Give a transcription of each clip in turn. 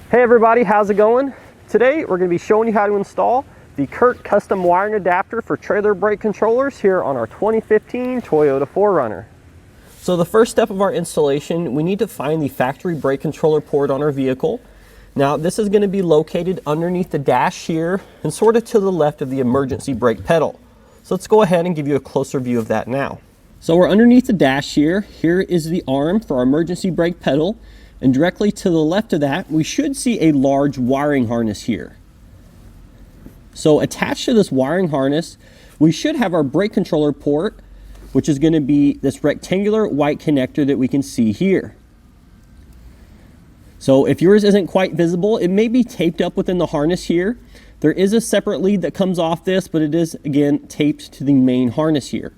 Hey everybody, how's it going? Today we're going to be showing you how to install the CURT custom wiring adapter for trailer brake controllers here on our 2015 Toyota 4Runner. So the first step of our installation, we need to find the factory brake controller port on our vehicle. Now this is going to be located underneath the dash here and sort of to the left of the emergency brake pedal. So let's go ahead and give you a closer view of that now. So we're underneath the dash here. Here is the arm for our emergency brake pedal. And directly to the left of that, we should see a large wiring harness here. So attached to this wiring harness, we should have our brake controller port, which is going to be this rectangular white connector that we can see here. So if yours isn't quite visible, it may be taped up within the harness here. There is a separate lead that comes off this, but it is, again, taped to the main harness here.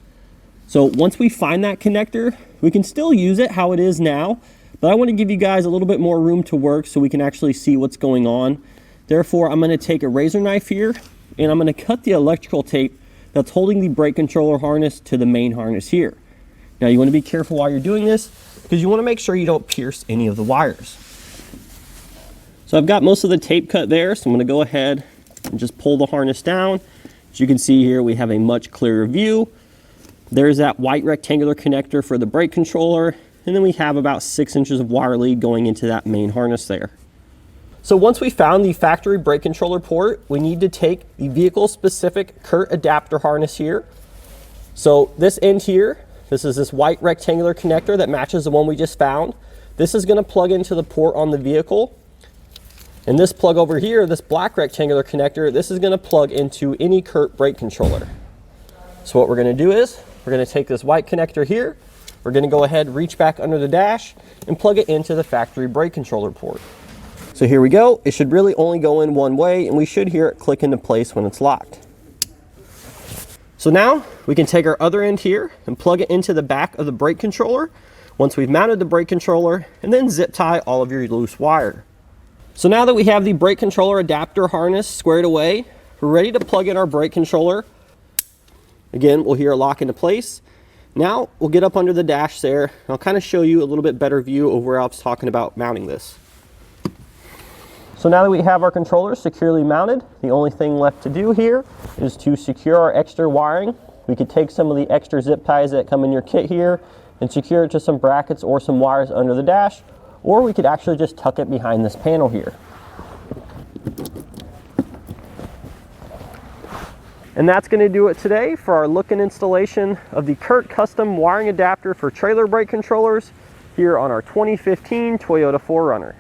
So once we find that connector, we can still use it how it is now, but I want to give you guys a little bit more room to work so we can actually see what's going on. Therefore, I'm going to take a razor knife here and I'm going to cut the electrical tape that's holding the brake controller harness to the main harness here. Now you want to be careful while you're doing this because you want to make sure you don't pierce any of the wires. So I've got most of the tape cut there, so I'm going to go ahead and just pull the harness down. As you can see here, we have a much clearer view. There's that white rectangular connector for the brake controller. And then we have about 6 inches of wire lead going into that main harness there. So once we found the factory brake controller port, we need to take the vehicle specific CURT adapter harness here. So this end here, this is this white rectangular connector that matches the one we just found. This is going to plug into the port on the vehicle. And this plug over here, this black rectangular connector, this is going to plug into any CURT brake controller. So what we're going to do is, we're going to take this white connector here. We're going to go ahead, reach back under the dash and plug it into the factory brake controller port. So here we go. It should really only go in one way and we should hear it click into place when it's locked. So now we can take our other end here and plug it into the back of the brake controller once we've mounted the brake controller, and then zip tie all of your loose wire. So now that we have the brake controller adapter harness squared away, we're ready to plug in our brake controller. Again, we'll hear it lock into place. Now we'll get up under the dash there, and I'll kind of show you a little bit better view of where I was talking about mounting this. So now that we have our controller securely mounted, the only thing left to do here is to secure our extra wiring. We could take some of the extra zip ties that come in your kit here and secure it to some brackets or some wires under the dash, or we could actually just tuck it behind this panel here. And that's going to do it today for our look and installation of the CURT custom wiring adapter for trailer brake controllers here on our 2015 Toyota 4Runner.